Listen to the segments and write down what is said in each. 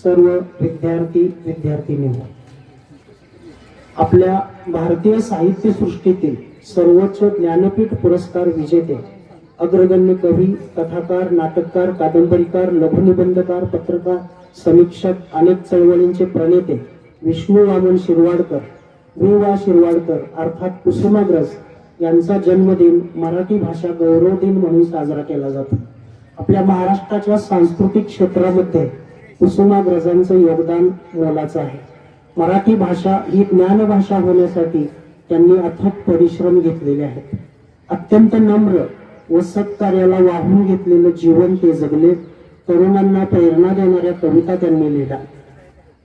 सर्व विद्यार्थी विद्यार्थिनी, आपल्या भारतीय साहित्य सृष्टीतील सर्वोच्च ज्ञानपीठ पुरस्कार विजेते अग्रगण्य कवी, कथाकार, नाटककार, कादंबरीकार, लघुनिबंधकार, पत्रकार, समीक्षक, अनेक चळवळींचे प्रणेते विष्णू वामन शिरवाडकर, वि.वा. शिरवाडकर अर्थात कुसुमाग्रज यांचा जन्मदिन मराठी भाषा गौरव दिन म्हणून साजरा केला जातो. आपल्या महाराष्ट्राच्या सांस्कृतिक क्षेत्रामध्ये कुसुमाग्रजांचं योगदान मोलाचं आहे. मराठी भाषा ही ज्ञानभाषा होण्यासाठी त्यांनी अथक परिश्रम घेतलेले आहेत. अत्यंत नम्र व सत्कार्याला वाहून घेतलेलं जीवन ते जगले. तरुणांना प्रेरणा देणाऱ्या कविता त्यांनी लिहिल्या.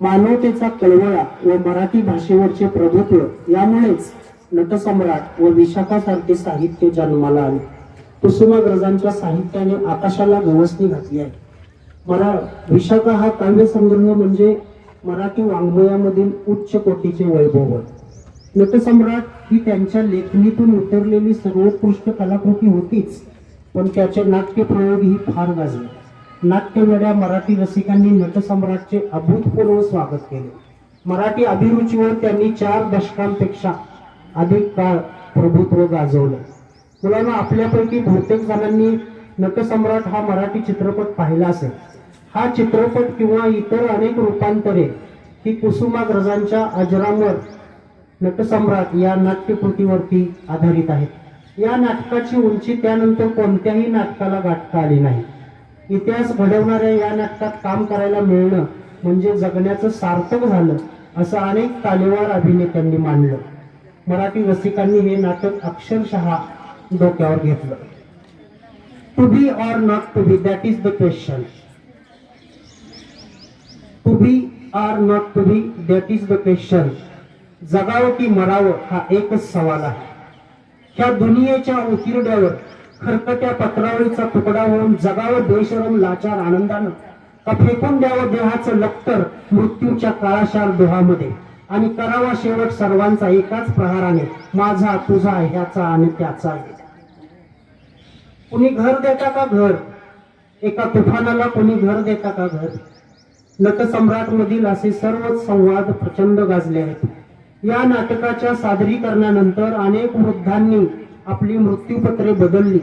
मानवतेचा कळवळा व मराठी भाषेवरचे प्रभुत्व यामुळेच नटसम्राट व विशाखासारखे साहित्य जन्माला आले. कुसुमाग्रजांच्या साहित्याने आकाशाला गवसणी घातली आहे. विशाखा हा काव्यसंग्रह म्हणजे मराठी वाङ्मयामधील उच्च कोटीचे वैभव. नटसम्राट ही त्यांच्या लेखणीतून उतरलेली सर्वोत्कृष्ट कलाकृती होतीच, पण त्याचे नाट्यप्रयोग ही फार गाजले. नाट्यवेड्या मराठी रसिकांनी नटसम्राटचे अभूतपूर्व स्वागत केले. मराठी अभिरुचीवर त्यांनी 4 दशकांपेक्षा अधिक काळ प्रभुत्व गाजवले. मुलांना आपल्यापैकी बहुतेक जणांनी नटसम्राट हा मराठी चित्रपट पाहिला असेल. हा चित्रपट किंवा इतर अनेक रूपांतरे ही कुसुमाग्रजांच्या अजरामर नटसम्राट या नाट्यकृतीवरती आधारित आहेत. या नाटकाची उंची त्यानंतर कोणत्याही नाटकाला गाठता आली नाही. इतिहास घडवणाऱ्या या नाटकात काम करायला मिळणं म्हणजे जगण्याचं सार्थक झालं असं अनेक तालेवार अभिनेत्यांनी मानलं. मराठी रसिकांनी हे नाटक अक्षरशः डोक्यावर घेतलं. To be or not to be, that is the question. To be or not to be, that is the question. जगावं की मरावं हा एकच सवाल आहे. ह्या दुनियेच्या उकिरड्यावर खरकट्या पत्रावळीचा तुकडा होऊन जगावं बेशरम लाचार आनंदानं, का फेकून द्यावं देहाचं लक्तर मृत्यूच्या काळाशार दोहामध्ये आणि करावा शेवट सर्वांचा एकाच प्रहाराने, माझा तुझा ह्याचा आणि त्याचा. कुणी घर देता का घर, एका तुफानाला कुणी घर देता का घर. नटसम्राट मधील असे सर्व संवाद प्रचंड गाजले आहेत. या नाटकाच्या सादरीकरणानंतर अनेक वृद्धांनी आपली मृत्यूपत्रे बदलली.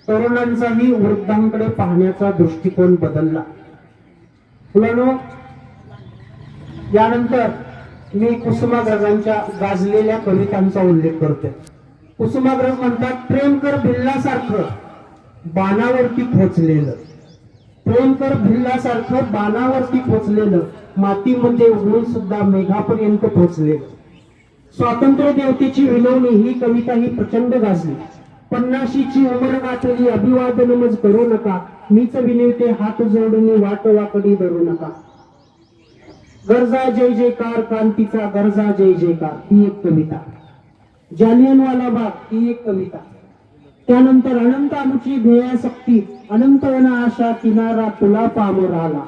तरुणांचाही वृद्धांकडे पाहण्याचा दृष्टिकोन बदलला. मुलांनो, यानंतर मी कुसुमाग्रजांच्या गाजलेल्या कवितांचा उल्लेख करतो. कुसुमाग्रज म्हणतात, प्रेम कर भिल्लासारखं बाणावरती खोचलेलं, प्रेम कर भिल्लासारखं बाणावरती खोचलेलं, मातीमध्ये उघडून सुद्धा मेघापर्यंत पोहोचलेलं. स्वातंत्र्य देवतेची विनवणी ही कविता ही प्रचंड गाजली. 50ची उमर गाठली अभिवादन मज करू नका, मीच विनवते हात जोडून वाट वाकडी धरू नका. गरजा जय जयकार क्रांतीचा, गरजा जय जयकार ही एक कविता. जालियनवाला बाग ही एक कविता. त्यानंतर अनंत आमची ध्येयासक्ती, अनंत वन आशा किनारा तुला पामर आला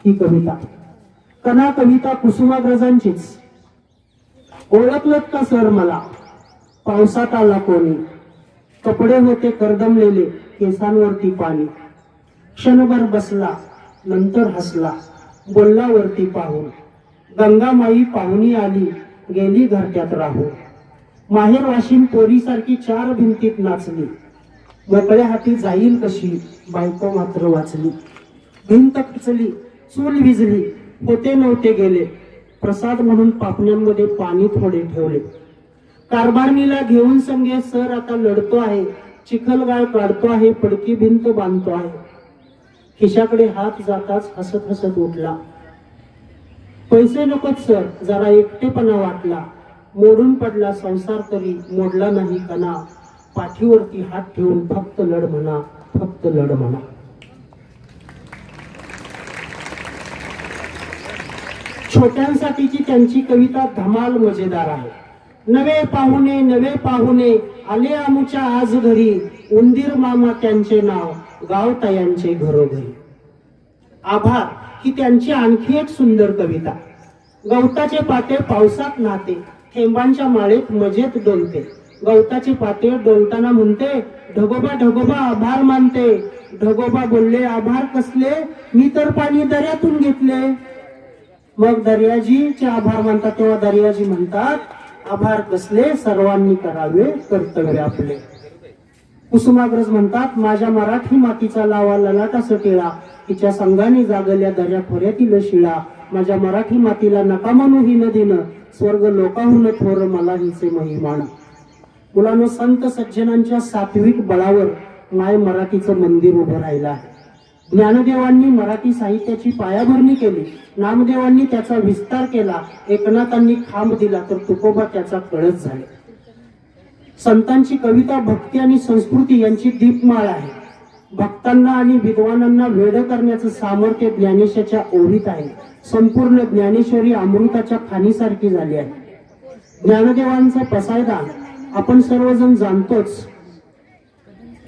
ही कविता. कना कविता कुसुमाग्रजांचीच. ओळखलत का सर मला, पावसात आला कोणी, कपडे होते करदमलेले, केसांवरती पाणी. क्षणभर बसला नंतर हसला, बोलला वरती पाहून, गंगामाई पाहुणी आली गेली घरट्यात राहून. माहेर वाशिम पोरीसारखी 4 भिंतीत नाचली, मोकळ्या हाती जाईल कशी, बायको मात्र वाचली. भिंत खचली, चूल विजली, होते नव्हते गेले, प्रसाद म्हणून पापण्यांमध्ये पाणी थोडे ठेवले. कारभारणीला घेऊन संगे सर आता लढतो आहे, चिखलगाळ काढतो आहे, पडकी भिंत बांधतो आहे. खिशाकडे हात जाताच हसत हसत उठला, पैसे नकोत सर, जरा एकटेपणा वाटला. मोडून पडला संसार तरी मोडला नाही कणा, पाठीवरती हात ठेवून फक्त लढ म्हणा, फक्त लढ म्हणा. छोट्यांसाठीची त्यांची कविता धमाल मजेदार आहे. नवे पाहुणे आले आमुच्या आज घरी, उंदीर मामा त्यांचे नाव, गाव तयांचे घरोघरी. आभार ही त्यांची आणखी एक सुंदर कविता. गवताचे पाते पावसात नाते, थेंबांच्या माळेत मजेत डोलते. गवताचे पाते डोलताना म्हणते, ढगोबा ढगोबा आभार मानते. ढगोबा बोलले, आभार कसले, मी तर पाणी दऱ्यातून घेतले. मग दर्याजीचे आभार मानतात तेव्हा दर्याजी म्हणतात आभार कसले सर्वांनी करावे कर्तव्य आपले. कुसुमाग्रज म्हणतात माझ्या मराठी मातीचा लावा ललाटास टिळा तिच्या संघाने जागल्या दर्या खोऱ्यातील शिळा. माझ्या मराठी मातीला नका म्हणू ही नदीनं स्वर्ग लोकाहून थोर मला हिचे महिमान. मुलांनो संत सज्जनांच्या सात्विक बळावर माय मराठीचं मंदिर उभं राहिलं आहे. ज्ञानदेवांनी मराठी साहित्याची पायाभरणी केली, नामदेवांनी त्याचा विस्तार केला, एकनाथांनी खांब दिला तर तुकोबा त्याचा कळस झाले. संतांची कविता भक्ती आणि संस्कृती यांची दीपमाळ आहे. भक्तांना आणि विद्वानांना वेड करण्याचं सामर्थ्य ज्ञानेशाच्या ओढीत आहे. संपूर्ण ज्ञानेश्वरी अमृताच्या खाणीसारखी झाली आहे. ज्ञानदेवांचा पसायदान आपण सर्वजण जाणतोच.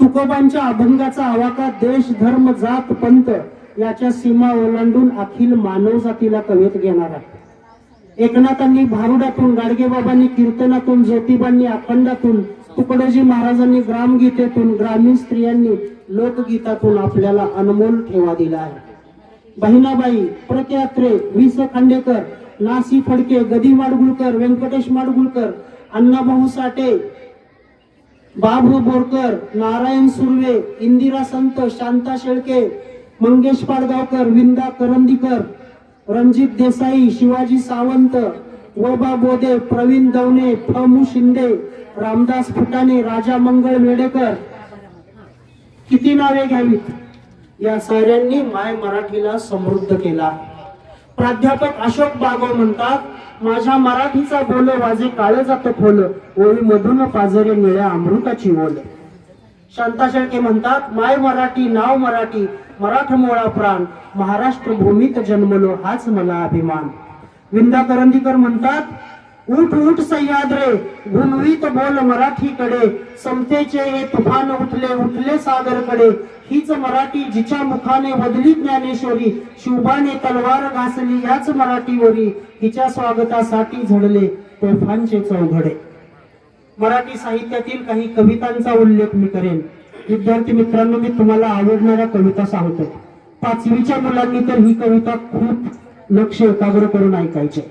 तुकोबांच्या अभंगाचा आवाका देश धर्म जात पंत याच्या सीमा ओलांडून अखिल मानवजातीला कवेत घेणार आहे. एकनाथांनी भारुडातून, गाडगेबाबांनी कीर्तनातून, ज्योतिबांनी अखंडातून, तुकडोजी महाराजांनी ग्रामगीतेतून, ग्रामीण स्त्रियांनी लोकगीतातून आपल्याला अनमोल ठेवा दिला आहे. बहिणाबाई, प्रत्यात्रे, वि. स. खांडेकर, नासी फडके, गदी माडगुळकर, व्यंकटेश माडगुळकर, अण्णाभाऊ साठे, बाबू बोरकर, नारायण सुर्वे, इंदिरा संत, शांता शेळके, मंगेश पाडगावकर, विंदा करंदीकर, रणजित देसाई, शिवाजी सावंत, वबा बोदे, प्रवीण दवणे, फ. मु. शिंदे, रामदास फुटाणे, राजा मंगळ वेडेकर, किती नावे घ्यावीत. या साऱ्यांनी माय मराठीला समृद्ध केला. प्राध्यापक अशोक बागो म्हणतात माझ्या मराठीचा बोल वाजे काळ जात खोल ओळी मधून पाजरे निळ्या अमृताची ओल. शांता शेळके म्हणतात माय मराठी नाव मराठी मराठमोळा प्राण महाराष्ट्र भूमीत जन्मलो हाच मला अभिमान. विंदा करंदीकर म्हणतात उठ उठ सह्याद्रे घुमवीत बोल मराठीकडे समतेचे हे तुफान उठले उठले सागरकडे हीच मराठी जिच्या मुखाने वदली ज्ञानेश्वरी शिवबाने तलवार घासली याच मराठीवरी हिच्या स्वागतासाठी झडले तोफांचे चौघडे. मराठी साहित्यातील काही कवितांचा उल्लेख मी करेन. विद्यार्थी मित्रांनो मी तुम्हाला आवडणाऱ्या कविता सांगतो. 5वीच्या मुलांनी तर ही कविता खूप लक्ष एकाग्र करून ऐकायचे.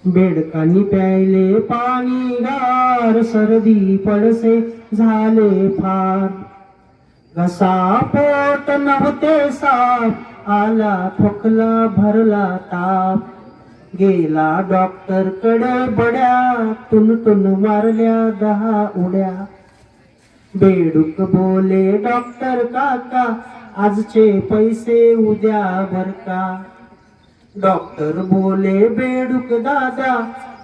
बेडकांनी प्यायले पाणी गार सर्दी पडसे झाले फार घसा पोट नव्हते साफ आला खोकला भरला ताप गेला डॉक्टर कडे बड्या तुन मारल्या 10 उड्या. बेडूक बोले डॉक्टर काका आजचे पैसे उद्या भरका. डॉक्टर बोले बेडूक दादा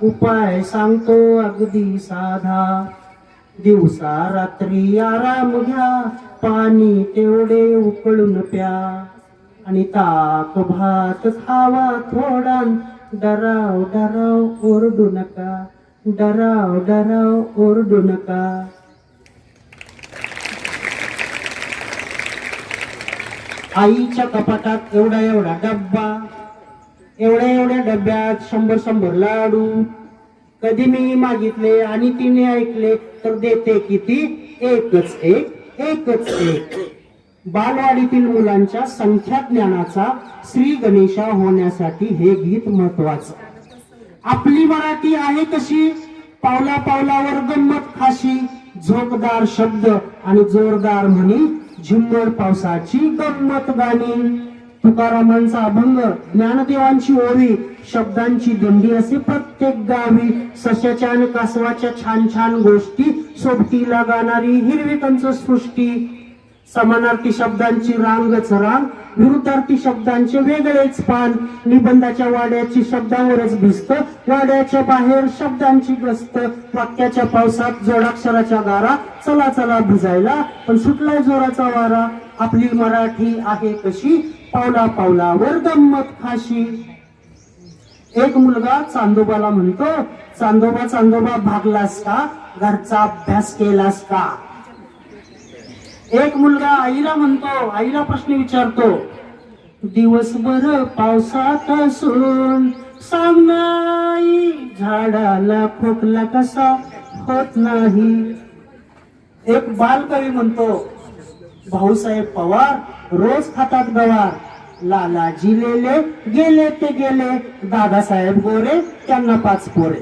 उपाय सांगतो अगदी साधा दिवसा रात्री आराम घ्या पाणी तेवढे उकळून प्या आणि ताक भात खावा थोडा डराव डराव ओरडू नका डराव डराव ओरडू नका. आईच्या कपाटात एवढा एवढा डब्बा एवढ्या डब्यात 100 लाडू कधी मी मागितले आणि तिने ऐकले तर देते किती एकच एक. बालवाडीतील मुलांच्या संख्या ज्ञानाचा श्री गणेशा होण्यासाठी हे गीत महत्वाचं. आपली मराठी आहे कशी पावला पावलावर गंमत खाशी झोकदार शब्द आणि जोरदार म्हणी झिम्मड पावसाची गंमत गाणी. तुकारामांचा अभंग ज्ञानदेवांची ओवी शब्दांची दिंडी असे प्रत्येक गावी. सश्याच्या आणि कासवाच्या छान छान गोष्टी सोबतीला गाणारी हिरवी कंच सृष्टी. समानार्थी शब्दांची रांगच रांग विरुद्धार्थी शब्दांचे वेगळेच पान. निबंधाच्या वाड्याची शब्दांवरच भिस्त वाड्याच्या बाहेर शब्दांची गस्त. वाक्याच्या पावसात जोडाक्षराच्या गारा चला चला भिजायला पण सुटलाय जोराचा वारा. आपली मराठी आहे कशी पावला पावलावर गंमत खाशी. एक मुलगा चांदोबाला म्हणतो चांदोबा चांदोबा भागलास का घरचा अभ्यास केलास का. एक मुलगा आईला म्हणतो आईला प्रश्न विचारतो दिवसभर पावसात असून सांग आई झाडाला खोकला कसा होत नाही. एक बालकवी म्हणतो भाऊसाहेब पवार रोज खातात गवार लालाजी लेले गेले ते गेले, दादासाहेब गोरे त्यांना 5 पोरे.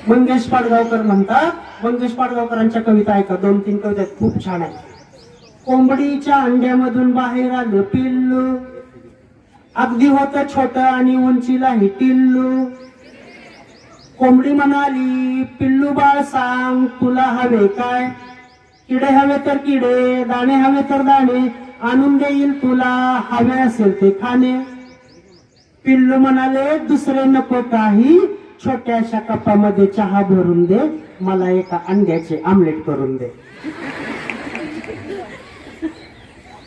मंगेश पाडगावकर म्हणतात, मंगेश पाडगावकरांच्या कविता ऐका, 2-3 कविता खूप छान आहेत. कोंबडीच्या अंड्यामधून बाहेर आलं पिल्लू, अगदी होतं छोट आणि उंचीला हिटिल्लू. कोंबडी म्हणाली, पिल्लू बाळ सांग तुला हवे काय? किडे हवे तर किडे, दाणे हवे तर दाणे, आणून देईल तुला हवे असेल ते खाणे. पिल्लू म्हणाले, दुसरे नको काही, छोट्याशा कपामध्ये चहा भरून दे, मला एका अंड्याचे आमलेट करून दे.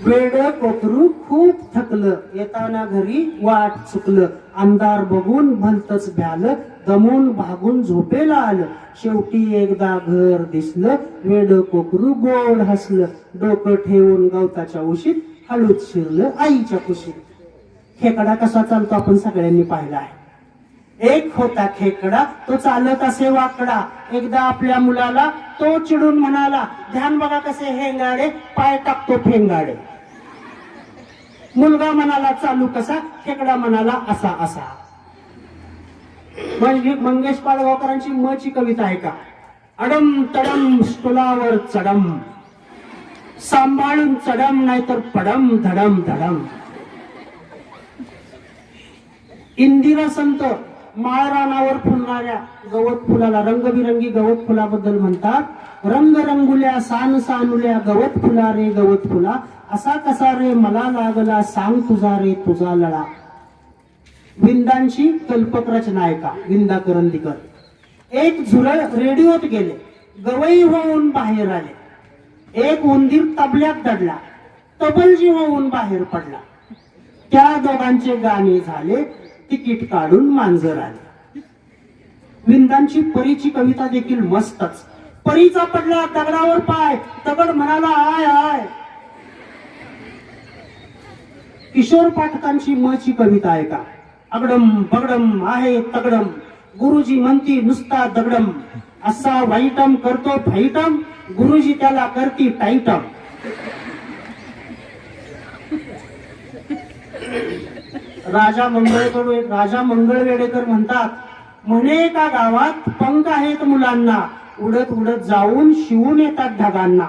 वेड कोकरू खूप थकलं, येताना घरी वाट चुकलं, अंधार बघून भलतच भ्यालं, दमून भागून झोपेला आलं, शेवटी एकदा घर दिसलं, वेड कोकरू गोड हसलं, डोकं ठेवून गवताच्या उशीत हळूच शिरलं आईच्या कुशीत. खेकडा कसा चालतो आपण सगळ्यांनी पाहिला आहे. एक होता खेकडा, तो चालत असे वाकडा, एकदा आपल्या मुलाला तो चिडून म्हणाला, ध्यान बघा कसे हेंगाडे, पाय टाकतो फेंगाडे. मुलगा म्हणाला चालू कसा, खेकडा म्हणाला असा असा. म्हणजे मंगेश पाडगावकरांची मची कविता आहे का, अडम तडम स्टुलावर चढम, सांभाळून चढम नाहीतर पडम धडम धडम. इंदिरा संत माळरानावर फुलणाऱ्या गवत फुलाला, रंगबिरंगी गवत फुलाबद्दल म्हणतात, रंग रंगुल्या सान सानुल्या गवत फुला रे गवत फुला, असा कसा रे मला लागला सांग तुझा रे तुझा लळा. विंदांची कल्पक रचना आहे का, विंदा करंदीकर. एक झुरळ रेडिओत गेले, गवई होऊन बाहेर आले, एक उंदीर तबल्यात दडला, तबलजी होऊन बाहेर पडला, त्या दोघांचे गाणे झाले, तिकीट काढून मांजर आले. विंदांची परीची कविता देखील मस्तच. परीचा पडला दगडावर पाय, दगड म्हणाला आय आय. किशोर पाठकांची मची कविता आहे का, अगडम बगडम आहे तगडम, गुरुजी म्हणती नुसता दगडम, असा वाईटम करतो फाईटम, गुरुजी त्याला करती टाईटम. राजा मंगळवेडेकर म्हणतात, म्हणे एका गावात पंख आहेत मुलांना, उडत उडत जाऊन शिवून येतात ढगांना.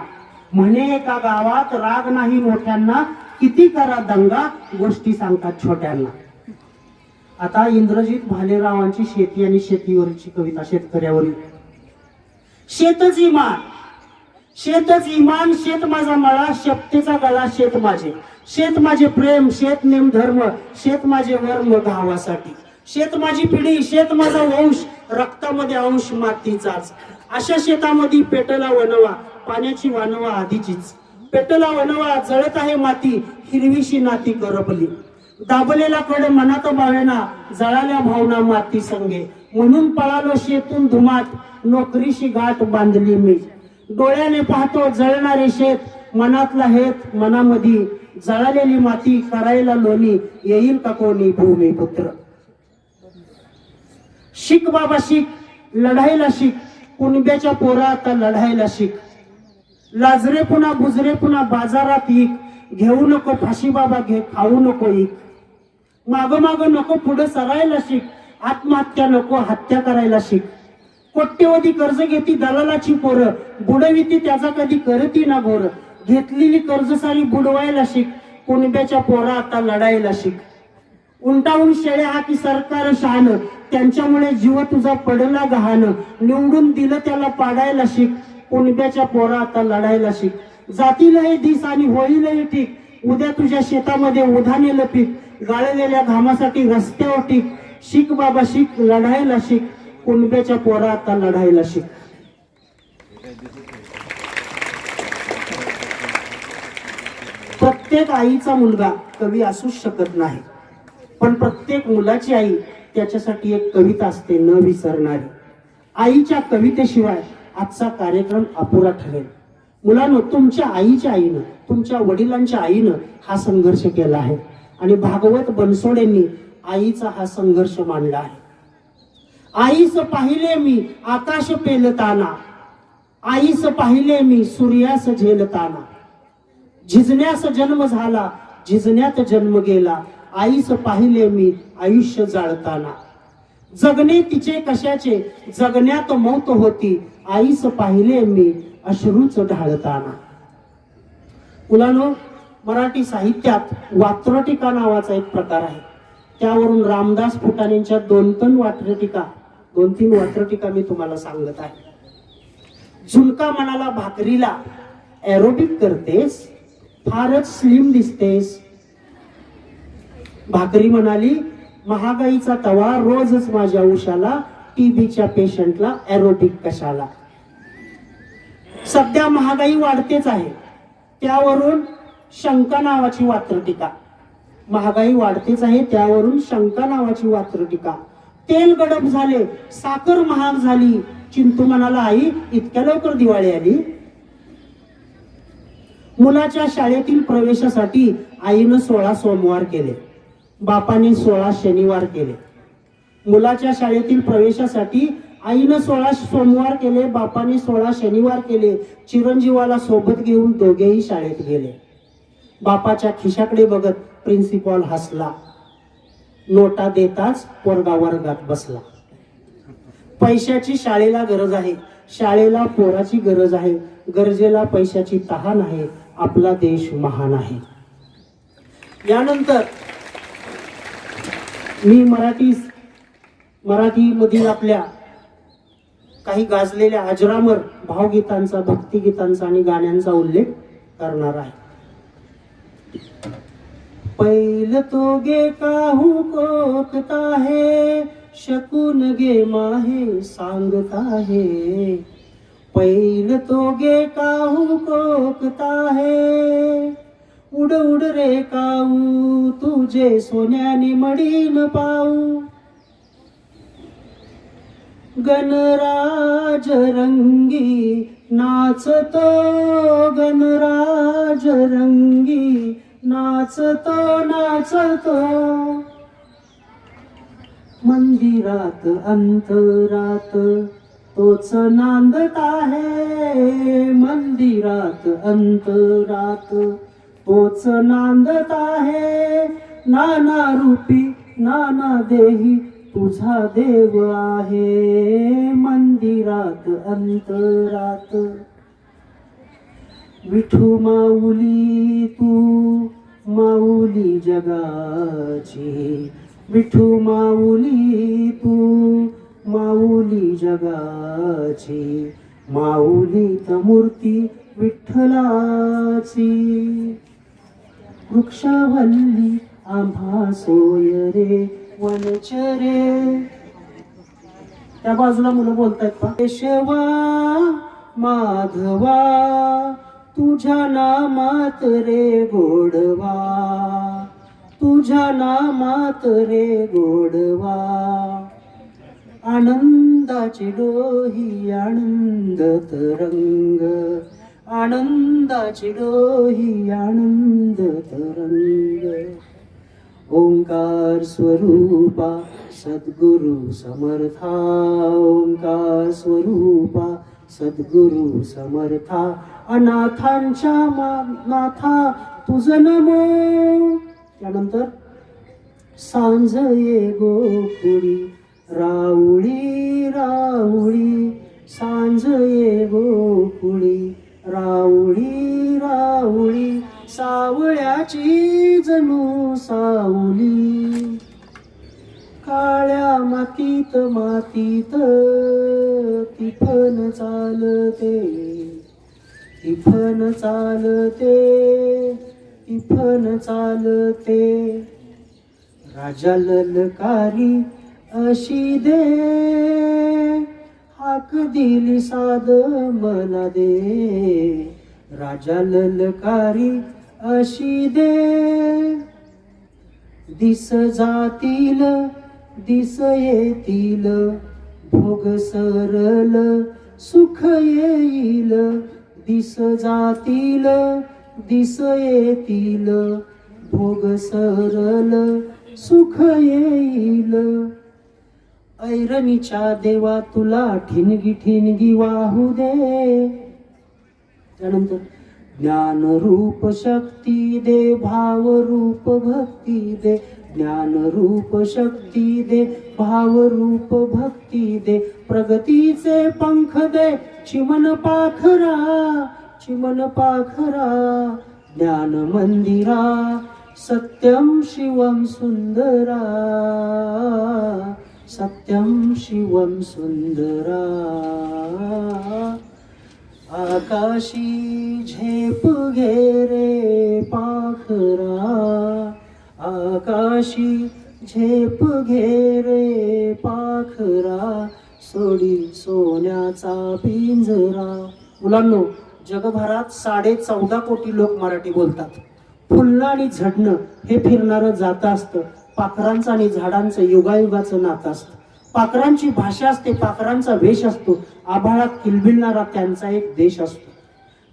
म्हणे एका गावात राग नाही मोठ्यांना, किती करा दंगा गोष्टी सांगतात छोट्यांना. आता इंद्रजित भालेरावांची शेती आणि शेतीवरची कविता, शेतकऱ्यावरील. शेतच इमान, शेतच इमान, शेत माझा मळा, शपथेचा गळा शेत माझे, शेत माझे प्रेम, शेत नेम धर्म, शेत माझे वर्म गावासाठी, शेत माझी पिढी, शेत माझा वंश, रक्तामध्ये अंश मातीचाच. अशा शेतामध्ये पेटला वनवा, पाण्याची वानवा आधीचीच, पेटला वनवा जळत आहे माती, हिरवीशी नाती करपली, दाबलेला कड मनात बावेना, जळाल्या भावना माती संगे, म्हणून पळालो शेतून धुमात, नोकरीशी गाठ बांधली मी. डोळ्याने पाहतो जळणारे शेत, मनातला हेत मनामध्ये, जळालेली माती करायला लोणी, येईल का कोणी भूमिपुत्र. शिक बाबा शिक, लढायला शिक, कुणब्याच्या पोरा आता लढायला शिक. लाजरे पुन्हा बुजरे पुन्हा बाजारात इक, घेऊ नको फाशी बाबा घे, खाऊ नको इक. माग माग नको पुढे सरायला शिक, आत्महत्या नको हत्या करायला शिक. कोट्यवधी कर्ज घेती दलालाची पोरं, बुडविती त्याचा कधी करती ना घोर. घेतलेली कर्ज सारी बुडवायला शिक, कुणब्याच्या पोरा आता लढायला शिक. उंटावून शेळ्या हा की सरकार शहाण, त्यांच्यामुळे जीव तुझा पडला गहाण. निवडून दिलं त्याला पाडायला शिक, कुणब्याच्या पोरा आता लढायला शिक. जातीलही दिस आणि होईलही ठीक, उद्या तुझ्या शेतामध्ये उधानेलं पीक. गाळलेल्या घामासाठी रस्त्यावर टीक, शिक बाबा शिक, लढायला शिक, कुणब्याच्या पोरा आता लढायला शिक. प्रत्येक आईचा मुलगा कवी असूच शकत नाही, पण प्रत्येक मुलाची आई त्याच्यासाठी एक कविता असते न विसरणारी. आईच्या कवितेशिवाय आजचा कार्यक्रम अपुरा ठरेल. मुलांनो, तुमच्या आईच्या आईनं, तुमच्या वडिलांच्या आईनं हा संघर्ष केला आहे आणि भागवत बनसोडेंनी आईचा हा संघर्ष मांडला आहे. आईस पाहिले मी आकाश पेलताना, आईस पाहिले मी सूर्यास झेलताना. झिजण्यास जन्म झाला, झिजण्यात जन्म गेला, आईस पाहिले मी आयुष्य जाळताना. जगणे तिचे कशाचे, जगण्यात मौत होती, आईस पाहिले मी अश्रूच ढाळताना. मुलांनो, मराठी साहित्यात वात्रटिका नावाचा एक प्रकार आहे. त्यावरून रामदास फुटाणेंच्या 2-3 वात्रटिका मी तुम्हाला सांगत आहे. झुणका म्हणाला भाकरीला, एरोबिक करतेस, फारच स्लिम दिसतेस. भाकरी म्हणाली, महागाईचा तवा रोजच माझ्या उशाला, टीबीच्या पेशंटला एरोबिक कशाला. सध्या महागाई वाढतेच आहे, त्यावरून शंका नावाची वात्रटिका. महागाई वाढतेच आहे, त्यावरून शंका नावाची वात्रटिका. तेल गडप झाले, साखर महाग झाली, चिंतू म्हणाला, आई इतक्या लवकर दिवाळी आली. मुलाच्या शाळेतील प्रवेशासाठी आईनं 16 सोमवार केले, बापाने 16 शनिवार केले. मुलाच्या शाळेतील प्रवेशासाठी आईनं 16 सोमवार केले, बापाने 16 शनिवार केले. चिरंजीवाला सोबत घेऊन दोघेही शाळेत गेले. बापाच्या खिशाकडे बघत प्रिन्सिपॉल हसला. नोटा देताच पोरगा वर्गात बसला. पैशाची शाळेला गरज आहे, शाळेला पोराची गरज आहे, गरजेला पैशाची तहान आहे, आपला देश महान आहे. यानंतर मी मराठीमधील आपल्या काही गाजलेल्या अजरामर भावगीतांचा, भक्तिगीतांचा आणि गाण्यांचा उल्लेख करणार आहे. पैल तो गे काहू कोकता है, शकून गे माहे सांगता है. पैल तो गे काहू कोकता है, उड उड रे काऊ, तुझे सोन्याने मडीन पाऊ. गणराज रंगी नाचतो, गणराज रंगी नाचतो नाचतो. मंदिरात अंतरात तोच नांदत आहे, मंदिरात अंतरात तोच नांदत आहे. नाना रूपी नाना देही तुझा देव आहे, मंदिरात अंतरात. विठू माऊली तू माऊली जगाची, विठू माऊली तू माऊली जगाची. माऊलीत मूर्ती विठ्ठलाची, वृक्षवल्ली आम्हा सोय रे वनचरे. त्या बाजूला मुलं बोलतायत पा. केशवा माधवा तुझ्या नामात रे गोडवा, तुझ्या नामात रे गोडवा. आनंदाची डोही आनंद तरंग, आनंदाची डोही आनंद तरंग. ओंकार स्वरूपा सद्गुरु समर्था, ओंकार स्वरूपा सद्गुरु समर्था. अनाथांच्या नाथा तुझ नमो. त्यानंतर सांज ये गोकुळी राऊळी राऊळी, सांज ये गोकुळी राऊळी राऊळी. सावळ्याची जणू सावली, काळ्या मातीत मातीत तिफन चालते, तिफन चालते, तिफन चालते. राजा ललकारी अशी दे, हाक दिली साद मला दे. राजा ललकारी अशी दे. दिस जातील दिस येतील, भोग सरल सुख येईल. दिस जातील दिस येतील, भोग सरल सुख येईल. ऐरणीच्या देवा तुला ठिणगी ठिणगी वाहू दे. त्यानंतर ज्ञान रूप शक्ती दे, भाव रूप भक्ती दे, ज्ञान रूप शक्ती दे, भाव रूप भक्ती दे, प्रगतीचे पंख दे, चिमण पाखरा, चिमण पाखरा, ज्ञान मंदिरा, सत्यम शिवम सुंदरा, सत्यम शिवम सुंदरा, आकाशी झेप घे रे पाखरा, आकाशी झेप घे रे पाखरा, सोडी सोन्याचा पिंजरा. मुलांनो, जगभरात 14.5 कोटी लोक मराठी बोलतात. फुलणं आणि झडणं हे फिरणारं जातं असतं. पाखरांचं आणि झाडांचं युगायुगाचं नातं असतं. पाखरांची भाषा असते, पाखरांचा वेश असतो. आभाळात किलबिलणारा त्यांचा एक देश असतो.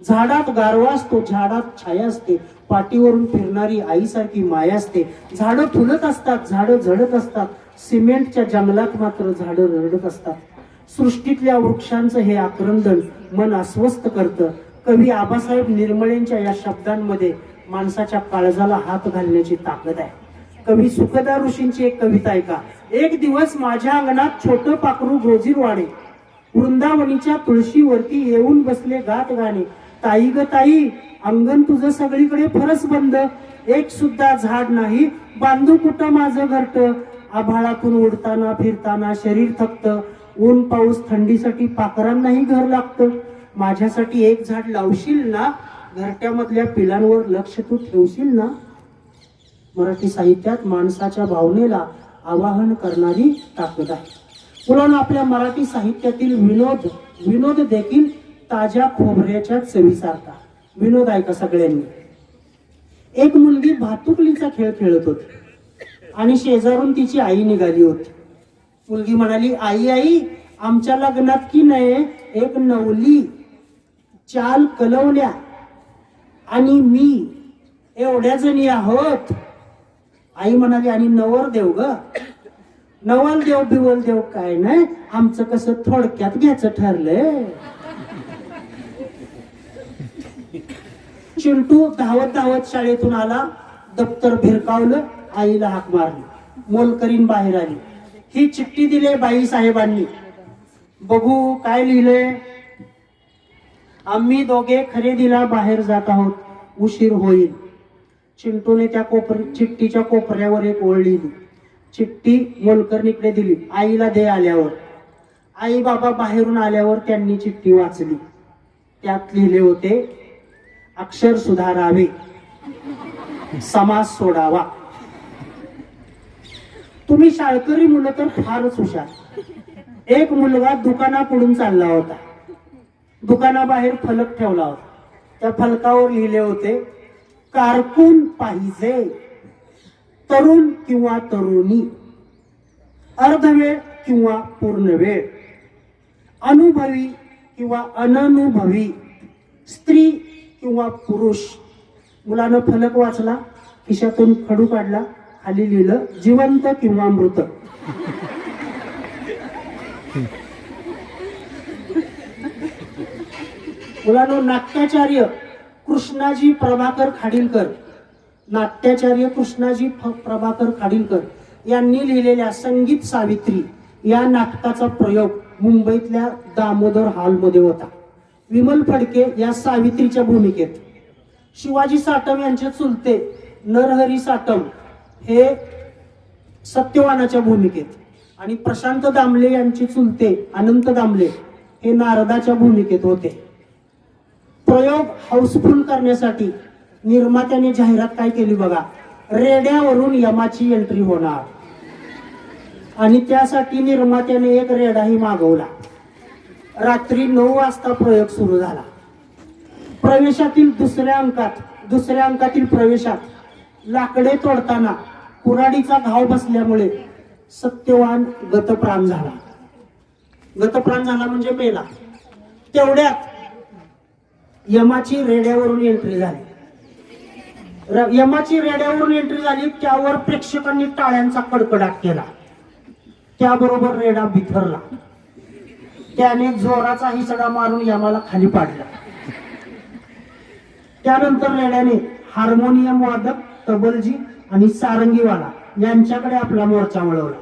झाडात गारवा असतो, झाडात छाया असते. पाठीवरून फिरणारी आईसारखी माया असते. झाडं फुलत असतात, झाडं झडत असतात. सिमेंटच्या जंगलात मात्र झाडं रडत असतात. सृष्टीतल्या वृक्षांचं हे आक्रंदन मन अस्वस्थ करतं. कवी आबासाहेब निर्मळेंच्या या शब्दांमध्ये माणसाच्या काळजाला हात घालण्याची ताकद आहे. कवी सुखदा ऋषींची एक कविता ऐका. एक दिवस माझ्या अंगणात छोटं पाखरू गोजीर वाढे, वृंदावनीच्या तुळशीवरती येऊन बसले गात गाणे. ताई ग ताई, अंगण तुझं सगळीकडे फरस बंद, एक सुद्धा झाड नाही, बांधू कुठं माझं घरट. आभाळातून उडताना फिरताना शरीर थकतं, ऊन पाऊस थंडीसाठी पाखरांनाही घर लागतं. माझ्यासाठी एक झाड लावशील ना, घरट्यामधल्या पिलांवर लक्ष तू ठेवशील ना. मराठी साहित्यात माणसाच्या भावनेला आवाहन करणारी ताकद आहे. मुलांना, आपल्या मराठी साहित्यातील विनोद देखील ताज्या खोबऱ्याच्या चवीसारखा. विनोद आहे का सगळ्यांनी? एक मुलगी भातुकलीचा खेळ खेळत होती आणि शेजारून तिची आई निघाली होती. मुलगी म्हणाली, आई आई, आमच्या लग्नात की नाही एक नवली, चाल कलवल्या आणि मी एवढ्या जणी आहोत. आई म्हणाली, आणि नवरदेव ग? नवरदेव बिवलदेव काय नाही, आमचं कसं थोडक्यात घ्यायचं ठरलंय. चिंटू धावत धावत शाळेतून आला, दप्तर भिरकावलं, आईला हाक मारली. मोलकरीण बाहेर आली. ही चिठ्ठी दिले बाई साहेबांनी. बघू काय लिहिलंय. आम्ही दोघे खरेदीला बाहेर जात आहोत, उशीर होईल. चिंटूने त्या चिठ्ठीच्या कोपऱ्यावर एक ओळ लिहिली. चिठ्ठी मोलकरणीकडे दिली. आईला दे आल्यावर. आई बाबा बाहेरून आल्यावर त्यांनी चिठ्ठी वाचली. त्यात लिहिले होते, अक्षर सुधारावे, समाज सोडावा. तुम्ही शाळकरी मुलं तर फारच हुशार. एक मुलगा दुकानापुढून चालला होता. दुकानाबाहेर फलक ठेवला होता. त्या फलकावर लिहिले होते, कारकून पाहिजे, तरुण किंवा तरुणी, अर्धवेळ किंवा पूर्ण वेळ, अनुभवी किंवा अननुभवी, स्त्री किंवा पुरुष. मुलानं फलक वाचला, खिशातून खडू काढला, खाली लिहिलं, जिवंत किंवा मृत. मुलांनो, नाट्याचार्य कृष्णाजी प्रभाकर खाडीलकर, नाट्याचार्य कृष्णाजी प्रभाकर खाडीलकर यांनी लिहिलेल्या संगीत सावित्री या नाटकाचा प्रयोग मुंबईतल्या दामोदर हॉलमध्ये होता. विमल फडके या सावित्रीच्या भूमिकेत, शिवाजी साटम यांचे चुलते नरहरी साटम हे सत्यवानाच्या भूमिकेत आणि प्रशांत दामले यांचे चुलते अनंत दामले हे नारदाच्या भूमिकेत होते. प्रयोग हाऊसफुल करण्यासाठी निर्मात्याने जाहिरात काय केली बघा, रेड्यावरून यमाची एंट्री होणार आणि त्यासाठी निर्मात्याने एक रेडाही मागवला. रात्री 9 वाजता प्रयोग सुरू झाला. प्रवेशातील दुसऱ्या अंकातील प्रवेशात लाकडे तोडताना कुऱ्हाडीचा घाव बसल्यामुळे सत्यवान गतप्राण झाला. गतप्राण झाला म्हणजे मेला. तेवढ्यात यमाची रेड्यावरून एंट्री झाली. यमाची रेड्यावरून एंट्री झाली, त्यावर प्रेक्षकांनी टाळ्यांचा कडकडाट केला. त्याबरोबर रेडा बिथरला. त्याने जोराचा हिसडा मारून यमाला खाली पाडला. त्यानंतर रेड्याने हार्मोनियम वादक, तबलजी आणि सारंगीवाला यांच्याकडे आपला मोर्चा वळवला.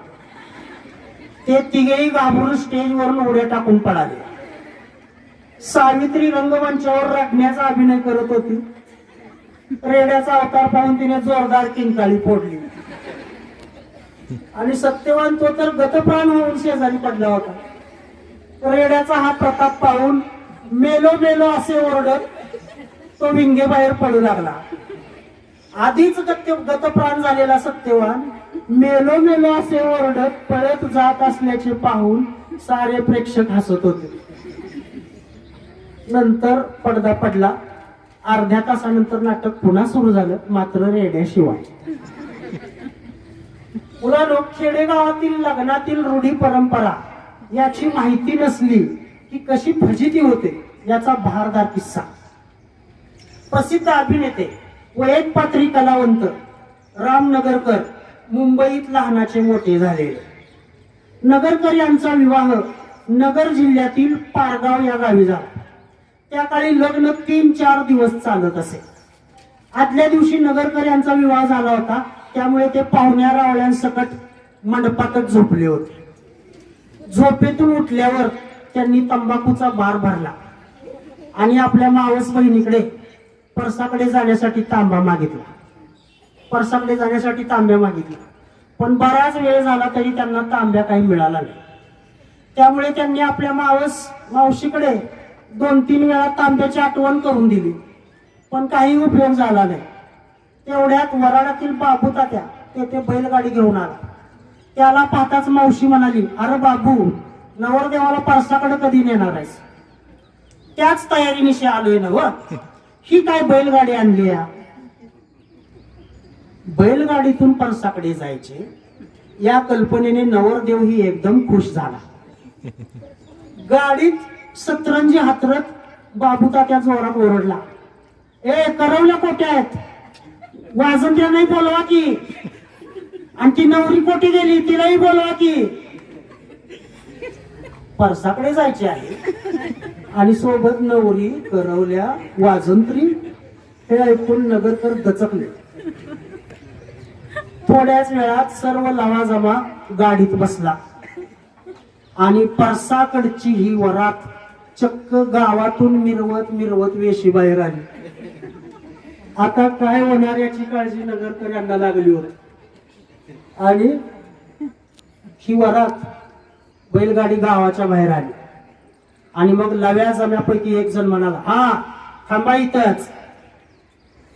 ते तिघेही घाबरून स्टेजवरून उड्या टाकून पळाले. सावित्री रंगमंचावर रडण्याचा अभिनय करत होती. रेड्याचा अवतार पाहून तिने जोरदार किंकाळी फोडली आणि सत्यवान तो तर गतप्राण होऊन शेजारी पडला होता. रेड्याचा हा प्रताप पाहून मेलो मेलो असे ओरडत तो विंगे बाहेर पडू लागला. आधीच गतप्राण झालेला सत्यवान मेलो मेलो असे ओरडत पळत जात असल्याचे पाहून सारे प्रेक्षक हसत होते. नंतर पडदा पडला. अर्ध्या तासानंतर नाटक पुन्हा सुरू झालं, मात्र रेड्याशिवाय. मुलांनो, खेडेगावातील लग्नातील रूढी परंपरा याची माहिती नसली की कशी फजिती होते याचा भारदार किस्सा. प्रसिद्ध अभिनेते व एक पात्री कलावंत राम नगरकर मुंबईत लहानाचे मोठे झाले. नगरकर यांचा विवाह नगर जिल्ह्यातील पारगाव या गावी झाला. त्या काळी लग्न 3-4 दिवस चालत असे. आदल्या दिवशी नगरकर यांचा विवाह झाला होता, त्यामुळे ते पाहुण्या रावळ्यांसकट मंडपातच झोपले होते. झोपेतून उठल्यावर त्यांनी तंबाखूचा बार भरला आणि आपल्या मावस बहिणीकडे परसाकडे जाण्यासाठी तांब्या मागितला. पण बराच वेळ झाला तरी त्यांना तांब्या काही मिळाला नाही. त्यामुळे त्यांनी आपल्या मावशीकडे 2-3 वेळा तांब्याची आठवण करून दिली, पण काही उपयोग झाला नाही. तेवढ्यात वराडातील बाबू तात्या तेथे बैलगाडी घेऊन आला. त्याला पाहताच मावशी म्हणाली, अरे बाबू, नवरदेवाला परसाकडे कधी नेणार आहेस? त्याच तयारीनिशी आलोय ना व. ही काय बैलगाडी आणली या? बैलगाडीतून परसाकडे जायचे या कल्पनेने नवरदेव ही एकदम खुश झाला. गाडीत सतरंजी हातरत बाबू तात्या जोरात ओरडला, ए करवल्या कोट्या आहेत, वाजंत्र्या नाही बोलवा की, आणि ती नवरी कोटी गेली तिलाही बोलवा की. परसाकडे जायचे आहे आणि सोबत नवरी, करवल्या, वाजंत्री. हे ऐकून नगरकर दचकले. थोड्याच वेळात सर्व लवाजमा गाडीत बसला आणि परसाकडची ही वरात चक्क गावातून मिरवत वेशी बाहेर आली. आता काय होणार याची काळजी नगरकर यांना लागली होती. आणि ही वरात बैलगाडी गावाच्या बाहेर आली आणि मग लव्या जम्यापैकी एक जण म्हणाला, हा थांबा इथंच.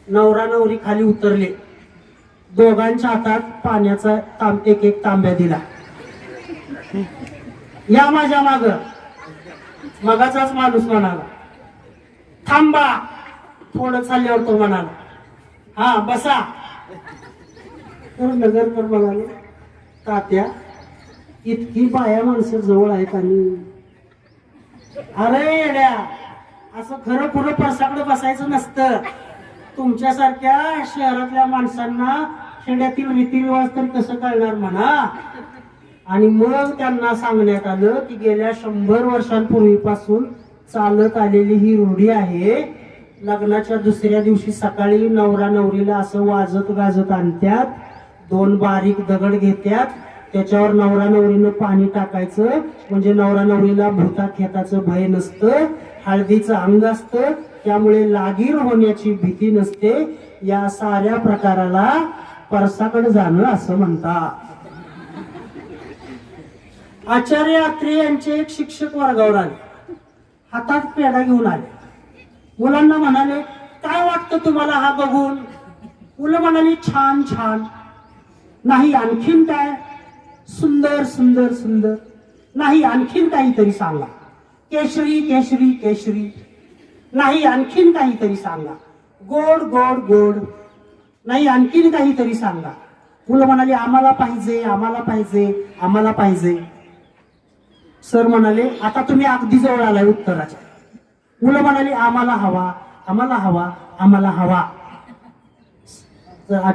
नवरा नवरी खाली उतरले. दोघांच्या हातात पाण्याचा एक तांब्या दिला. या माझ्या माग. मगाचाच माणूस म्हणाला, थांबा. थोडं चालल्यावर तो म्हणाला, हा बसा. तर नगरकर म्हणाले, तात्या इतकी बाया माणसं जवळ आहेत आणि अरे येड्या, असं खरं खुरं परसाकडे बसायचं नसतं. तुमच्यासारख्या शहरातल्या माणसांना खेड्यातील रीतिरिवाज तर कसं कळणार म्हणा. आणि मग त्यांना सांगण्यात आलं की गेल्या 100 वर्षांपूर्वीपासून चालत आलेली ही रूढी आहे. लग्नाच्या दुसऱ्या दिवशी सकाळी नवरा नवरीला असं वाजत गाजत आणतात, 2 बारीक दगड घेतात, त्याच्यावर नवरा नवरीनं पाणी टाकायचं, म्हणजे नवरा नवरीला भूता खेताचं भय नसतं. हळदीचं अंग असतं, त्यामुळे लागीर होण्याची भीती नसते. या साऱ्या प्रकाराला परसाकडे जाणं असं म्हणतात. आचार्य अत्रे यांचे एक शिक्षक वर्गावर आले. हातात पेढा घेऊन आले. मुलांना म्हणाले, काय वाटतं तुम्हाला हा बघून? मुलं म्हणाली, छान छान. नाही आणखीन काय? सुंदर सुंदर सुंदर. नाही आणखीन काहीतरी सांगा. केशरी केशरी केशरी. नाही आणखीन काहीतरी सांगा. गोड गोड गोड. नाही आणखीन काहीतरी सांगा. मुलं म्हणाली, आम्हाला पाहिजे आम्हाला पाहिजे आम्हाला पाहिजे. सर म्हणाले, आता तुम्ही अगदी जवळ आलाय उत्तराच्या. मुलं म्हणाली, आम्हाला हवा आम्हाला हवा आम्हाला हवा.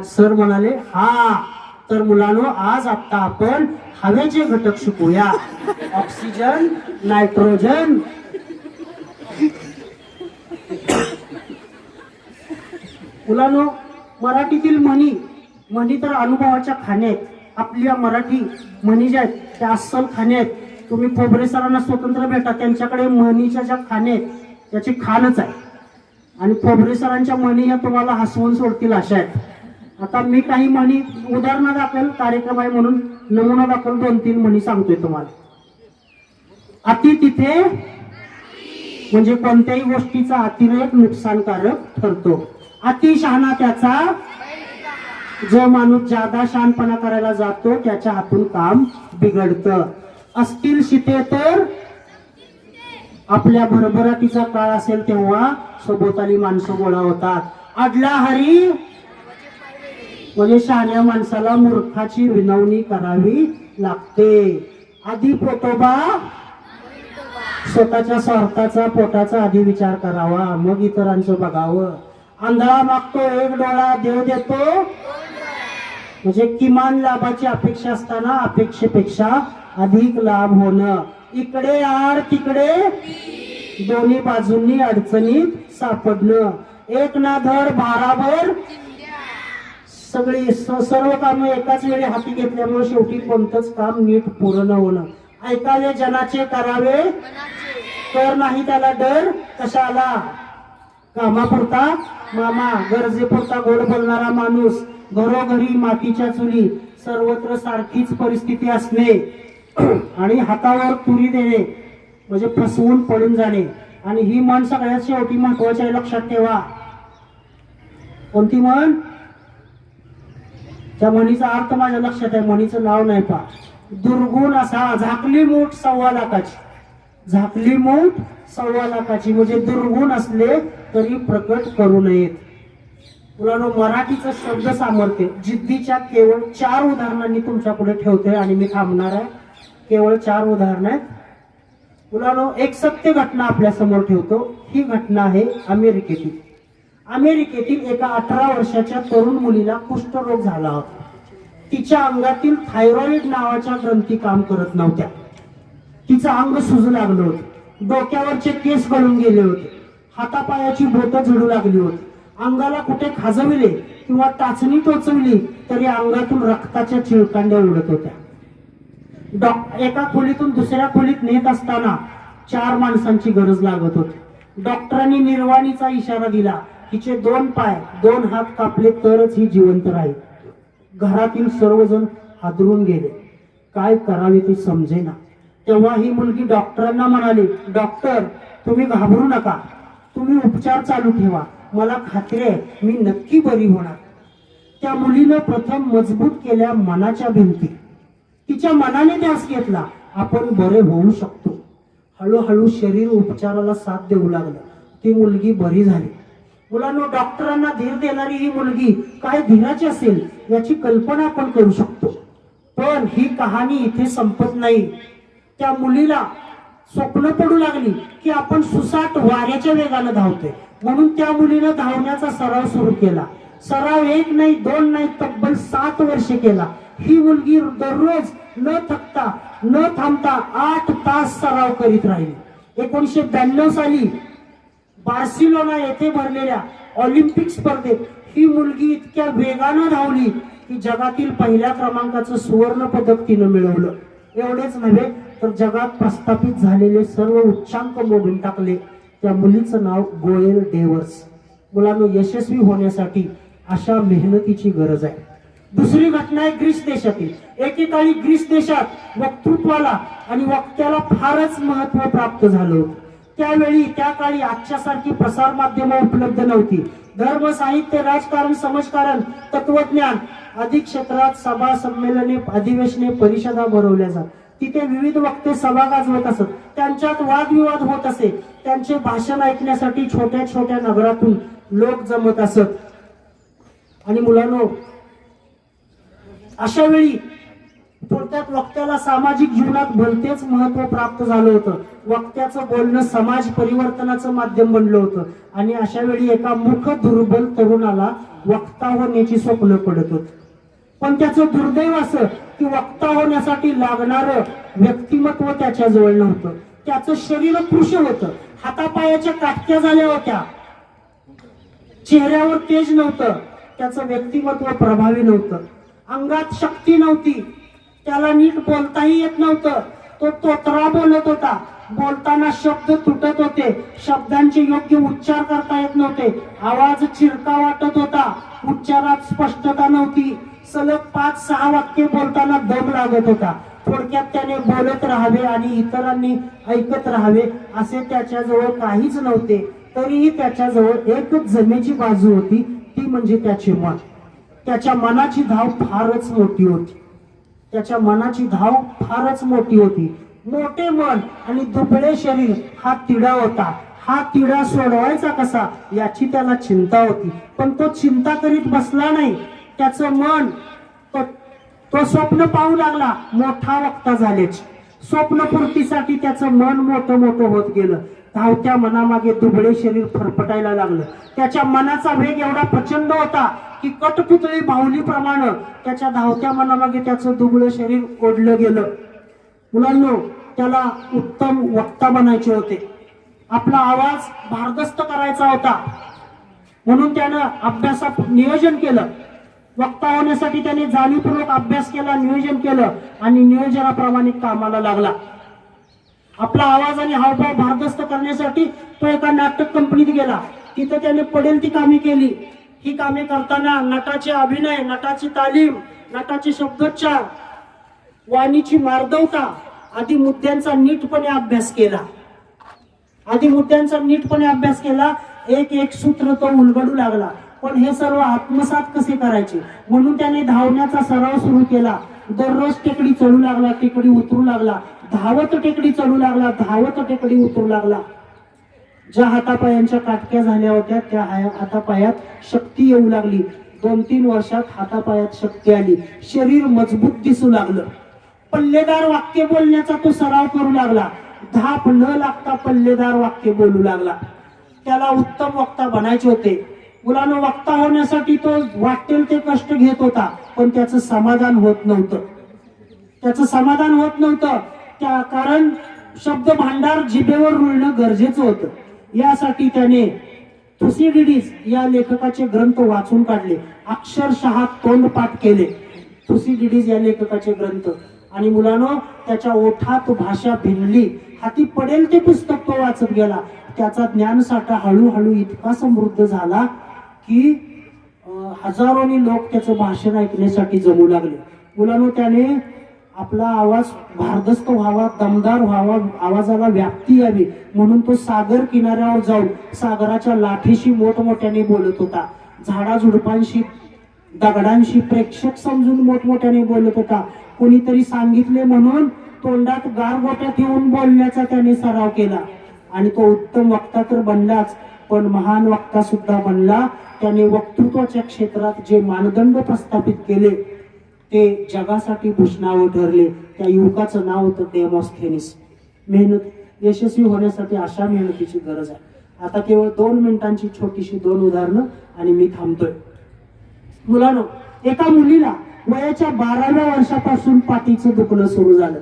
सर म्हणाले, हा तर मुलांनो, आज आता आपण हवेचे घटक शिकूया. Oxygen, nitrogen. मुलांनो, मराठीतील म्हणी तर अनुभवाच्या खाणे आहेत. आपल्या मराठी म्हणी ज्या आहेत त्या अस्सल खाणे आहेत. तुम्ही खोबरे सरांना स्वतंत्र भेटा, त्यांच्याकडे म्हणीच्या ज्या खाणे आहेत त्याची खाणच आहे. आणि खोबरे सरांच्या म्हणी ह्या तुम्हाला हसवून सोडतील अशा आहेत. आता मी काही म्हणी उदाहरण दाखल, कार्यक्रम आहे म्हणून नमुना दाखल 2-3 म्हणी सांगतोय तुम्हाला. अति तिथे म्हणजे कोणत्याही गोष्टीचा अतिरेक नुकसानकारक ठरतो. अति शहाणा त्याचा, जो माणूस जादा शहाणपणा करायला जातो त्याच्या हातून काम बिघडतं. असतील शिते तर आपल्या भरभराटीचा काळ असेल तेव्हा सभोवताली माणसं गोळा होतात. अडला हरी म्हणजे शहाण्या माणसाला मूर्खाची विनवणी करावी लागते. आधी पोटोबा स्वतःच्या स्वार्थाचा पोटाचा आधी विचार करावा, मग इतरांचं बघावं. आंधळा मागतो एक डोळा, देव देतो म्हणजे किमान लाभाची अपेक्षा असताना अपेक्षेपेक्षा अधिक लाभ होणं. इकडे आड तिकडे दोन्ही बाजूंनी अडचणीत सापडणं. एक ना धड भाराभर सगळी सर्व कामं एकाच वेळी हाती घेतल्यामुळे शेवटी कोणतंच काम नीट पूर्ण होणं. ऐकावे जनाचे करावे तर नाही त्याला डर कशाला. कामापुरता मामा, गरजेपुरता गोड बोलणारा माणूस, घरोघरी मातीच्या चुली, सर्वत्र सारखीच परिस्थिती असणे आणि हातावर तुरी देणे म्हणजे फसवून पडून जाणे. आणि ही म्हण सगळ्यात शेवटी महत्वाची आहे, लक्षात ठेवा. कोणती म्हण? त्या म्हणीचा अर्थ माझ्या लक्षात आहे, म्हणीचं नाव नाही पा. दुर्गुण असा झाकली मूठ 1.25 लाखाची, झाकली मूठ 1.25 लाखाची म्हणजे दुर्गुण असले तरी प्रकट करू नयेत. मुलांनो, मराठीचं शब्द सामर्थ्य जिद्दीच्या केवळ 4 उदाहरणांनी तुमच्या पुढे ठेवतोय आणि मी थांबणार आहे. केवळ 4 उदाहरण आहेत. मुलांनो, एक सत्य घटना आपल्या समोर ठेवतो. ही घटना आहे अमेरिकेतील. अमेरिकेतील एका 18 वर्षाच्या तरुण मुलीला कुष्ठरोग झाला होता. तिच्या अंगातील थायरॉइड नावाच्या ग्रंथी काम करत नव्हत्या. तिचं अंग सुजू लागलं होतं, डोक्यावरचे केस गळून गेले होते, हातापायाची बोटं झडू लागली होती. अंगाला कुठे खाजविले किंवा टाचणी टोचवली तरी अंगातून रक्ताच्या चिळकांड्या उडत होत्या. एका खोलीतून दुसऱ्या खोलीत नेत असताना 4 माणसांची गरज लागत होती. डॉक्टरांनी निर्वाणीचा इशारा दिला. तिचे 2 पाय 2 हात कापले तरच ही जिवंत राहील. घरातील सर्वजण हादरून गेले. काय करावे ते समजेना. तेव्हा ही मुलगी डॉक्टरांना म्हणाली, डॉक्टर तुम्ही घाबरू नका, तुम्ही उपचार चालू ठेवा, मला खात्री आहे मी नक्की बरी होणार. त्या मुलीनं प्रथम मजबूत केल्या मनाच्या भिंती. तिच्या मनाने ध्यास घेतला, आपण बरे होऊ शकतो. हळूहळू शरीर उपचाराला साथ देऊ लागलं. ती मुलगी बरी झाली. मुलांनो, डॉक्टरांना धीर देणारी ही मुलगी काय धीराची असेल याची कल्पना आपण करू शकतो. पण ही कहाणी इथे संपत नाही. त्या मुलीला स्वप्न पडू लागली की आपण सुसाट वाऱ्याच्या वेगानं धावतोय. म्हणून त्या मुलीनं धावण्याचा सराव सुरू केला. सराव 1 नाही 2 नाही तब्बल 7 वर्षे केला. ही मुलगी दररोज न थकता न थांबता 8 तास सराव करीत राहिली. 1992 साली बार्सिलोना येथे भरलेल्या ऑलिम्पिक स्पर्धेत ही मुलगी इतक्या वेगानं धावली की जगातील पहिल्या क्रमांकाचं सुवर्ण पदक तिनं मिळवलं. एवढेच नव्हे तर जगात प्रस्थापित झालेले सर्व उच्चांक मोडून टाकले. त्या मुलीचं नाव गोयल डेवर्स. मुलांनो, यशस्वी होण्यासाठी अशा मेहनतीची गरज आहे. दुसरी घटना आहे ग्रीस देशातील. एकेकाळी ग्रीस देशात वक्तृत्वाला आणि वक्त्याला फारच महत्व प्राप्त झालं होतं. त्यावेळी त्या काळी आजच्या सारखी प्रसार माध्यमं उपलब्ध नव्हती. धर्म, साहित्य, राजकारण, समाजकारण, तत्वज्ञान आदी क्षेत्रात सभा, संमेलने, अधिवेशने, परिषदा भरवल्या जात. तिथे विविध वक्ते सभा गाजवत असत. त्यांच्यात वादविवाद होत असे. त्यांचे भाषण ऐकण्यासाठी छोट्या छोट्या नगरातून लोक जमत असत. आणि मुलांनो, अशा वेळी थोडक्यात वक्त्याला सामाजिक जीवनात भलतेच महत्व प्राप्त झालं होतं. वक्त्याचं बोलणं समाज परिवर्तनाचं माध्यम बनलं होतं. आणि अशा वेळी एका मुख दुर्बल तरुणाला वक्ता होण्याची स्वप्न पडत होत. पण त्याचं दुर्दैव असं की वक्ता होण्यासाठी लागणारं व्यक्तिमत्व त्याच्याजवळ नव्हतं. त्याचं शरीर कृश होतं, हातापायाच्या काटक्या झाल्या होत्या. चेहऱ्यावर तेज नव्हतं, त्याचं व्यक्तिमत्व प्रभावी नव्हतं, अंगात शक्ती नव्हती, त्याला नीट बोलताही येत नव्हतं, तो तोतरा बोलत होता, बोलताना शब्द तुटत होते, शब्दांचे योग्य उच्चार करता येत नव्हते, आवाज चिरका वाटत होता, उच्चारात स्पष्टता नव्हती, सलग 5-6 वाक्य बोलताना दम लागत होता. थोडक्यात त्याने बोलत राहावे आणि इतरांनी ऐकत राहावे असे त्याच्याजवळ काहीच नव्हते. तरीही त्याच्याजवळ एकच जमेची बाजू होती, ती म्हणजे त्याचे मन. त्याच्या मनाची धाव फारच मोठी होती. त्याच्या मनाची धाव फारच मोठी होती. मोठे मन आणि दुबळे शरीर हा तिढा होता. हा तिढा सोडवायचा कसा याची त्याला चिंता होती. पण तो चिंता करीत बसला नाही. त्याचं मन तो स्वप्न पाहू लागला. मोठा वक्ता झाल्याची स्वप्नपूर्तीसाठी त्याचं मन मोठं मोठं होत गेलं. धावत्या मनामागे दुबळे शरीर फरफटायला लागलं. त्याच्या मनाचा वेग एवढा प्रचंड होता की कटपुतळी बाहुलीप्रमाणे त्याच्या धावत्या मनामागे त्याचं दुबळं शरीर ओढलं गेलं. मुलांनो, त्याला उत्तम वक्ता बनायचे होते. आपला आवाज भारदस्त करायचा होता. म्हणून त्यानं अभ्यासात नियोजन केलं. वक्ता होण्यासाठी त्याने जाणीवपूर्वक अभ्यास केला, नियोजन केलं आणि नियोजनाप्रमाणे कामाला लागला. आपला आवाज आणि हावभाव भारदस्त करण्यासाठी तो एका नाटक कंपनीत गेला. तिथे त्याने पडेल ती कामे केली. ही कामे करताना नटाचे अभिनय, नटाची तालीम, नटाचे शब्दोच्चार, वाणीची मार्दवता आदी मुद्द्यांचा नीटपणे अभ्यास केला. एक एक सूत्र तो उलगडू लागला. पण हे सर्व आत्मसात कसे करायचे म्हणून त्याने धावण्याचा सराव सुरू केला. दररोज टेकडी चढू लागला, टेकडी उतरू लागला, धावत टेकडी चढू लागला, धावत टेकडी उतरू लागला. ज्या हातापायांच्या काटक्या झाल्या होत्या त्या हातापायात शक्ती येऊ लागली. 2-3 वर्षात हातापायात शक्ती आली. शरीर मजबूत दिसू लागलं. पल्लेदार वाक्य बोलण्याचा तो सराव करू लागला. धाप न लागता पल्लेदार वाक्य बोलू लागला. त्याला उत्तम वक्ता बनायचे होते. मुलांना वक्ता होण्यासाठी तो वाटेल ते कष्ट घेत होता, पण त्याचं समाधान होत नव्हतं. कारण शब्द भांडार जिभेवर रुळणं गरजेचं होतं. यासाठी त्याने थुसिडिडीस या लेखकाचे ग्रंथ वाचून काढले. अक्षरशः तोंडपाठ केले थुसिडिडीस या लेखकाचे ग्रंथ. आणि मुलांनो, त्याच्या ओठात भाषा भिनली. हाती पडेल ते पुस्तक तो वाचत गेला. त्याचा ज्ञानसाठा हळूहळू इतका समृद्ध झाला की हजारोनी लोक त्याचं भाषण ऐकण्यासाठी जमू लागले. मुलांनो, त्याने आपला आवाज भारदस्त व्हावा, दमदार व्हावा, आवाजाला व्याप्ती यावी म्हणून तो सागर किनाऱ्यावर जाऊन सागराच्या लाठीशी मोठमोठ्याने बोलत होता. झाडाझुडपांशी, दगडांशी प्रेक्षक समजून मोठमोठ्याने बोलत होता. कोणीतरी सांगितले म्हणून तोंडात गारगोट्यात येऊन बोलण्याचा त्याने सराव केला. आणि तो उत्तम वक्ता तर बनलाच, पण महान वक्ता सुद्धा बनला. त्याने वक्तृत्वाच्या क्षेत्रात जे मानदंड प्रस्थापित केले ते जगासाठी भूषणावं ठरले. त्या युवकाचं नाव होतं डेमोस्थेनिस. मेहनत यशस्वी होण्यासाठी अशा मेहनतीची गरज आहे. आता केवळ 2 मिनिटांची छोटीशी 2 उदाहरणं आणि मी थांबतोय. मुलांनो, एका मुलीला वयाच्या 12व्या वर्षापासून पाठीचं दुखणं सुरू झालं.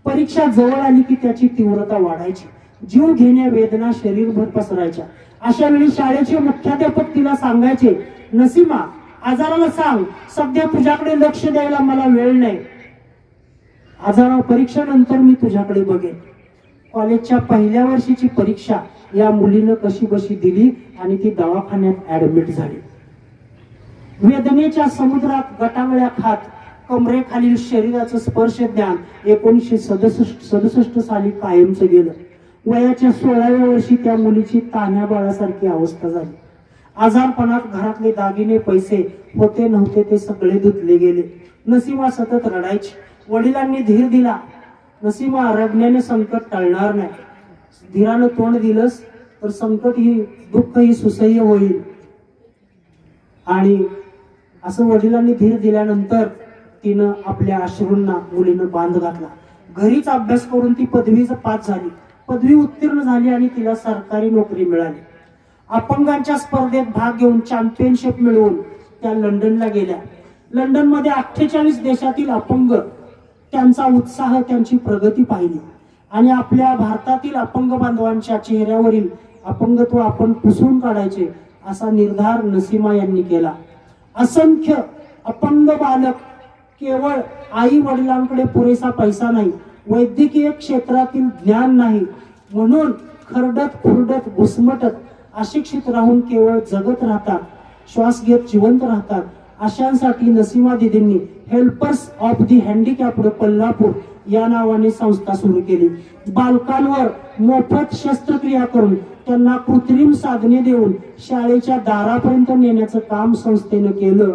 परीक्षा जवळ आली की त्याची तीव्रता वाढायची. जीव घेण्या वेदना शरीरभर पसरायच्या. अशा वेळी शाळेचे मुख्याध्यापक तिला सांगायचे, नसीमा, आजाराला सांग, सध्या तुझ्याकडे लक्ष द्यायला मला वेळ नाही. परीक्षेनंतर मी तुझ्याकडे बघेन. कॉलेजच्या पहिल्या वर्षीची परीक्षा या मुलीनं कशी बशी दिली आणि ती दवाखान्यात ऍडमिट झाली. वेदनेच्या समुद्रात गटांगळ्या खात कमरेखालील शरीराचं स्पर्श ज्ञान 1967 साली कायमचं गेलं. वयाच्या 16व्या वर्षी त्या मुलीची तान्ह्या बाळासारखी अवस्था झाली. आजारपणात घरातले दागिने, पैसे होते नव्हते ते सगळे धुतले गेले. नसीमा सतत रडायची. वडिलांनी धीर दिला. नसीमा, रडण्याने संकट टळणार नाही. धीरानं तोंड दिलंस तर संकट ही, दुःख ही सुसह्य होईल. आणि असं वडिलांनी धीर दिल्यानंतर तिनं आपल्या अश्रूंना मुलीनं बांध घातला. घरीच अभ्यास करून ती पदवीचं पास झाली. पदवी उत्तीर्ण झाली आणि तिला सरकारी नोकरी मिळाली. अपंगांच्या स्पर्धेत भाग घेऊन चॅम्पियनशिप मिळवून त्या लंडनला गेल्या. लंडनमध्ये 48 देशातील अपंग त्यांचा उत्साह, त्यांची प्रगती पाहिली. आणि आपल्या भारतातील अपंग बांधवांच्या चेहऱ्यावरील अपंगत्व आपण पुसून काढायचे असा निर्धार नसीमा यांनी केला. असंख्य अपंग बालक, केवळ आई वडिलांकडे पुरेसा पैसा नाही, वैद्यकीय क्षेत्रातील ज्ञान नाही, म्हणून खरडत खुरडत घुसमटत अशिक्षित राहून केवळ जगत राहतात, श्वास घेत जिवंत राहतात, अशांसाठी नसीमा दीदींनी helpers of the handicapped Kolhapur या नावाने संस्था सुरू केली. बालकांवर मोफत शस्त्रक्रिया करून त्यांना कृत्रिम साधने देऊन शाळेच्या दारापर्यंत नेण्याचं काम संस्थेनं केलं.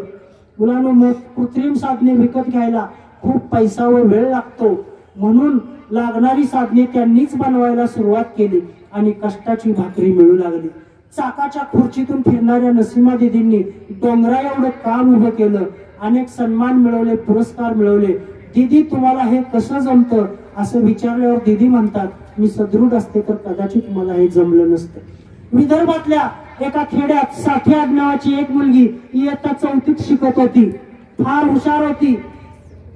मुलांनो, कृत्रिम साधने विकत घ्यायला खूप पैसा व वेळ लागतो, म्हणून लागणारी साधने त्यांनीच बनवायला सुरुवात केली आणि कष्टाची भाकरी मिळू लागली. चाकाच्या खुर्चीतून फिरणाऱ्या नसीमा दीदींनी डोंगरा एवढं काम उभं केलं, अनेक सन्मान मिळवले, पुरस्कार मिळवले. दीदी, तुम्हाला हे कसं जमतं असं विचारल्यावर दीदी म्हणतात, मी सदृढ असते तर कदाचित मला हे जमलं नसतं. विदर्भातल्या एका खेड्यात साठे आडनावाची एक मुलगी इयत्ता 4थीत शिकत होती. फार हुशार होती,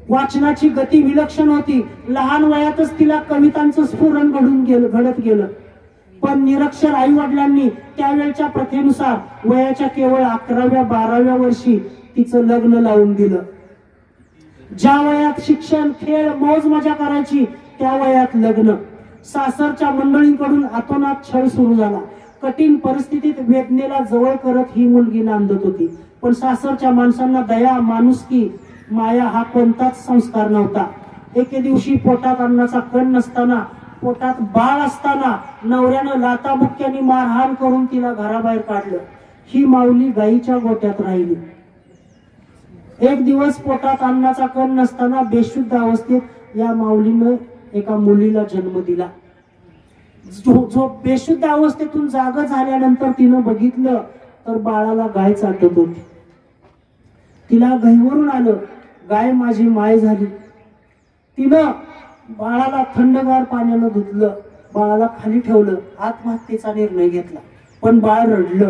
वाचनाची गती विलक्षण होती. लहान वयातच तिला कवितांचं स्फुरण घडत गेलं. पण निरक्षर आई वडिलांनी त्यावेळच्या प्रथेनुसार वयाच्या केवळ 11व्या-12व्या वर्षी तिचं लग्न लावून दिलं. ज्या वयात शिक्षण, खेळ, मौज मजा करायची त्या वयात लग्न. सासरच्या मंडळींकडून अतोनात छळ सुरू झाला. कठीण परिस्थितीत वेदनेला जवळ करत ही मुलगी नांदत होती. पण सासरच्या माणसांना दया, माणुसकी, माया हा कोणताच संस्कार नव्हता. एके दिवशी पोटात अन्नाचा कण नसताना, पोटात बाळ असताना नवऱ्यानं लाताबुक्क्यांनी मारहाण करून तिला घराबाहेर काढलं. ही माऊली गाईच्या गोट्यात राहिली. एक दिवस पोटात अन्नाचा कण नसताना बेशुद्ध अवस्थेत या माऊलीनं एका मुलीला जन्म दिला. जो बेशुद्ध अवस्थेतून जाग झाल्यानंतर तिनं बघितलं तर बाळाला गाय चाटत होती. तिला गहिवरून आलं, गाय माझी माय झाली. तिनं बाळाला थंडगार पाण्यानं धुतलं, बाळाला खाली ठेवलं, आत्महत्येचा निर्णय घेतला. पण बाळ रडलं.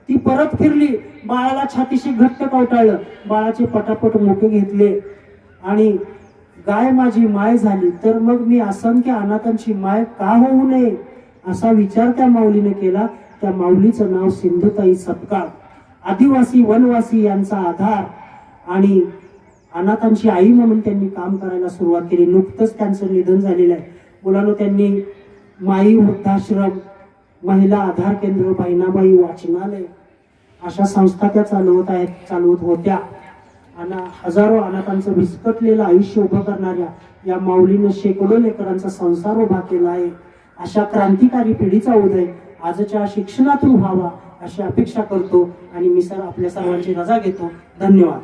ती परत फिरली, बाळाला छातीशी घट्ट कवटाळलं, बाळाचे पटापट मुके घेतले आणि गाय माझी माय झाली तर मग मी असंख्य अनाथांची माय का होऊ नये असा विचार त्या माऊलीने केला. त्या माऊलीचं नाव सिंधुताई सपकाळ. आदिवासी, वनवासी यांचा आधार आणि अनाथांची आई म्हणून त्यांनी काम करायला सुरुवात केली. नुकतंच त्यांचं निधन झालेलं आहे. मुलांनो, त्यांनी माई वृद्धाश्रम, महिला आधार केंद्र, बहिणाबाई वाचनालय अशा संस्था त्या चालवत होत्या. आणि हजारो अनाथांचं विस्कटलेलं आयुष्य उभं करणाऱ्या या माऊलीनं शेकडो लेकरांचा संसार उभा केला आहे. अशा क्रांतिकारी पिढीचा उदय आजच्या शिक्षणातून व्हावा अशी अपेक्षा करतो आणि मी आपल्या सर्वांची रजा घेतो. धन्यवाद.